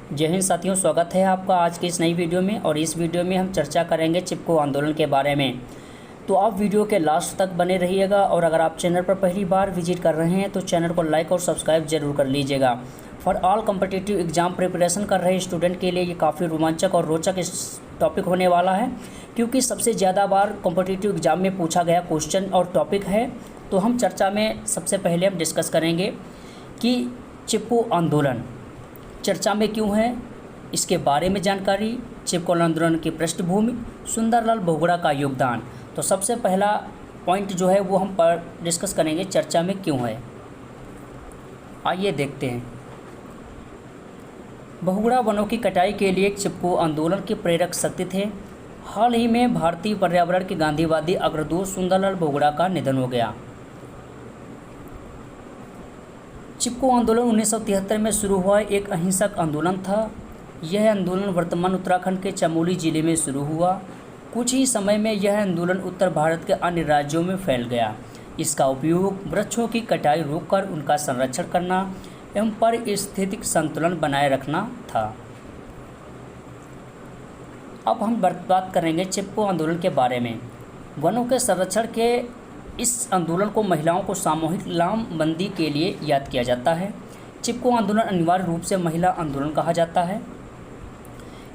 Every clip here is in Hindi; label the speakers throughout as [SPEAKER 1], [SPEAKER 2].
[SPEAKER 1] जय हिंद साथियों, स्वागत है आपका आज की इस नई वीडियो में। और इस वीडियो में हम चर्चा करेंगे चिपको आंदोलन के बारे में। तो आप वीडियो के लास्ट तक बने रहिएगा। और अगर आप चैनल पर पहली बार विजिट कर रहे हैं तो चैनल को लाइक और सब्सक्राइब जरूर कर लीजिएगा। For all competitive exam preparation कर रहे स्टूडेंट के लिए ये काफ़ी रोमांचक और रोचक टॉपिक होने वाला है, क्योंकि सबसे ज़्यादा बार कॉम्पिटिटिव एग्जाम में पूछा गया क्वेश्चन और टॉपिक है। तो हम चर्चा में सबसे पहले हम डिस्कस करेंगे कि चिपको आंदोलन चर्चा में क्यों है, इसके बारे में जानकारी, चिपको आंदोलन की पृष्ठभूमि, सुंदरलाल बहुगुणा का योगदान। तो सबसे पहला पॉइंट जो है वो हम पर डिस्कस करेंगे चर्चा में क्यों है। आइए देखते हैं। बहुगुणा वनों की कटाई के लिए चिपको आंदोलन के प्रेरक शक्ति थे। हाल ही में भारतीय पर्यावरण के गांधीवादी अग्रदूत सुंदरलाल बहुगुणा का निधन हो गया। चिपको आंदोलन 1973 में शुरू हुआ एक अहिंसक आंदोलन था। यह आंदोलन वर्तमान उत्तराखंड के चमोली जिले में शुरू हुआ। कुछ ही समय में यह आंदोलन उत्तर भारत के अन्य राज्यों में फैल गया। इसका उपयोग वृक्षों की कटाई रोककर उनका संरक्षण करना एवं पारिस्थितिक संतुलन बनाए रखना था। अब हम बात करेंगे चिपको आंदोलन के बारे में। वनों के संरक्षण के इस आंदोलन को महिलाओं को सामूहिक लामबंदी के लिए याद किया जाता है। चिपको आंदोलन अनिवार्य रूप से महिला आंदोलन कहा जाता है।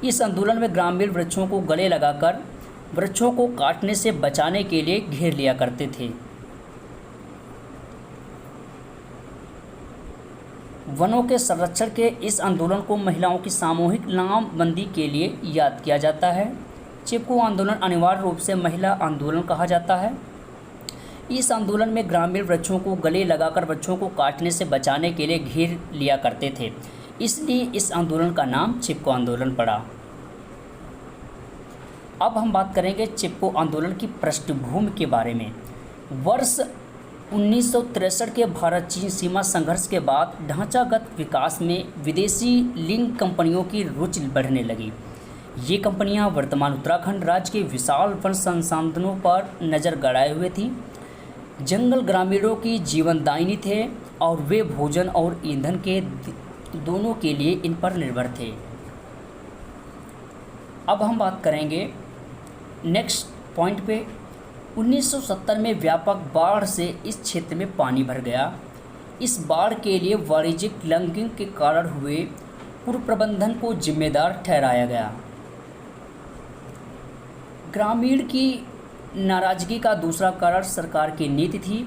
[SPEAKER 1] इस आंदोलन में ग्रामीण वृक्षों को गले लगाकर वृक्षों को काटने से बचाने के लिए घेर लिया करते थे। वनों के संरक्षण के इस आंदोलन को महिलाओं की सामूहिक लामबंदी के लिए याद किया जाता है। चिपको आंदोलन अनिवार्य रूप से महिला आंदोलन कहा जाता है। इस आंदोलन में ग्रामीण वृक्षों को गले लगाकर वृक्षों को काटने से बचाने के लिए घेर लिया करते थे, इसलिए इस आंदोलन का नाम चिपको आंदोलन पड़ा। अब हम बात करेंगे चिपको आंदोलन की पृष्ठभूमि के बारे में। वर्ष 1963 के भारत चीन सीमा संघर्ष के बाद ढांचागत विकास में विदेशी लिंक कंपनियों की रुचि बढ़ने लगी। ये कंपनियां वर्तमान उत्तराखंड राज्य के विशाल वन संसाधनों पर नज़र गड़ाए हुए थीं। जंगल ग्रामीणों की जीवनदायिनी थे और वे भोजन और ईंधन के दोनों के लिए इन पर निर्भर थे। अब हम बात करेंगे नेक्स्ट पॉइंट पे। 1970 में व्यापक बाढ़ से इस क्षेत्र में पानी भर गया। इस बाढ़ के लिए वाणिज्यिक लैंगिंग के कारण हुए पूर्व प्रबंधन को जिम्मेदार ठहराया गया। ग्रामीण की नाराजगी का दूसरा कारण सरकार की नीति थी,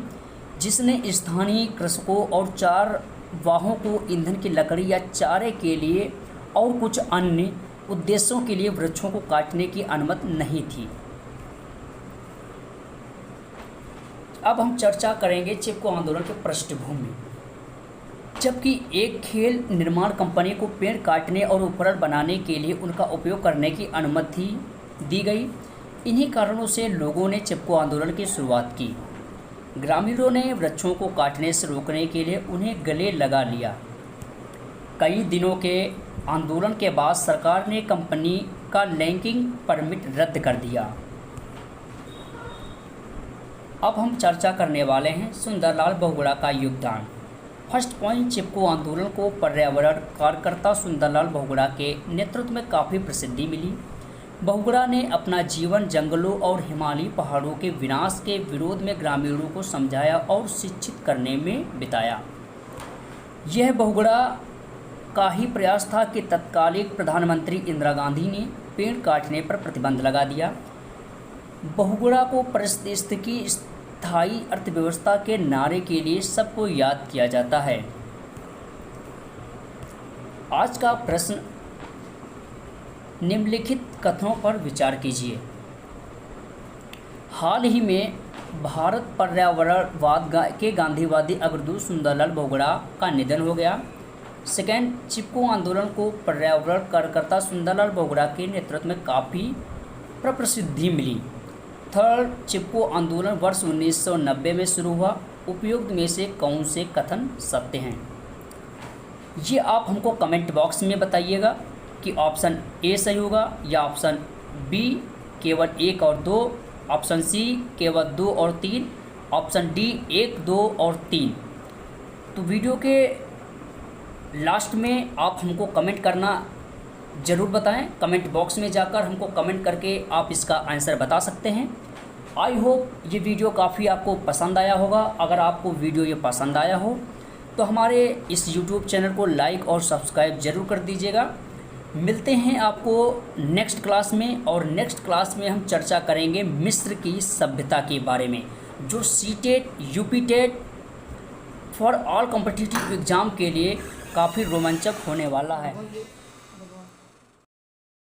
[SPEAKER 1] जिसने स्थानीय कृषकों और चारवाहों को ईंधन की लकड़ी या चारे के लिए और कुछ अन्य उद्देश्यों के लिए वृक्षों को काटने की अनुमति नहीं थी। अब हम चर्चा करेंगे चिपको आंदोलन के पृष्ठभूमि। जबकि एक खेल निर्माण कंपनी को पेड़ काटने और उपकरण बनाने के लिए उनका उपयोग करने की अनुमति दी गई। इन्हीं कारणों से लोगों ने चिपको आंदोलन की शुरुआत की। ग्रामीणों ने वृक्षों को काटने से रोकने के लिए उन्हें गले लगा लिया। कई दिनों के आंदोलन के बाद सरकार ने कंपनी का लैंगिंग परमिट रद्द कर दिया। अब हम चर्चा करने वाले हैं सुंदरलाल बहुगुणा का योगदान। फर्स्ट पॉइंट, चिपको आंदोलन को पर्यावरण कार्यकर्ता सुंदरलाल बहुगुणा के नेतृत्व में काफ़ी प्रसिद्धि मिली। बहुगुणा ने अपना जीवन जंगलों और हिमालयी पहाड़ों के विनाश के विरोध में ग्रामीणों को समझाया और शिक्षित करने में बिताया। यह बहुगुणा का ही प्रयास था कि तत्कालीन प्रधानमंत्री इंदिरा गांधी ने पेड़ काटने पर प्रतिबंध लगा दिया। बहुगुणा को पारिस्थितिकी स्थायी अर्थव्यवस्था के नारे के लिए सबको याद किया जाता है। आज का प्रश्न, निम्नलिखित कथनों पर विचार कीजिए। हाल ही में भारत पर्यावरणवाद के गांधीवादी अग्रदूत सुंदरलाल बहुगुणा का निधन हो गया। सेकेंड, चिपको आंदोलन को पर्यावरण कार्यकर्ता सुंदरलाल बहुगुणा के नेतृत्व में काफ़ी प्रसिद्धि मिली। थर्ड, चिपको आंदोलन वर्ष 1990 में शुरू हुआ। उपयुक्त में से कौन से कथन सत्य हैं, ये आप हमको कमेंट बॉक्स में बताइएगा कि ऑप्शन ए सही होगा या ऑप्शन बी केवल 1 और 2, ऑप्शन सी केवल 2 और 3, ऑप्शन डी 1, 2 और 3। तो वीडियो के लास्ट में आप हमको कमेंट करना ज़रूर बताएं। कमेंट बॉक्स में जाकर हमको कमेंट करके आप इसका आंसर बता सकते हैं। आई होप ये वीडियो काफ़ी आपको पसंद आया होगा। अगर आपको वीडियो ये पसंद आया हो तो हमारे इस YouTube चैनल को लाइक और सब्सक्राइब ज़रूर कर दीजिएगा। मिलते हैं आपको नेक्स्ट क्लास में, और नेक्स्ट क्लास में हम चर्चा करेंगे मिस्र की सभ्यता के बारे में, जो CTET UPTET for all competitive exam के लिए काफ़ी रोमांचक होने वाला है।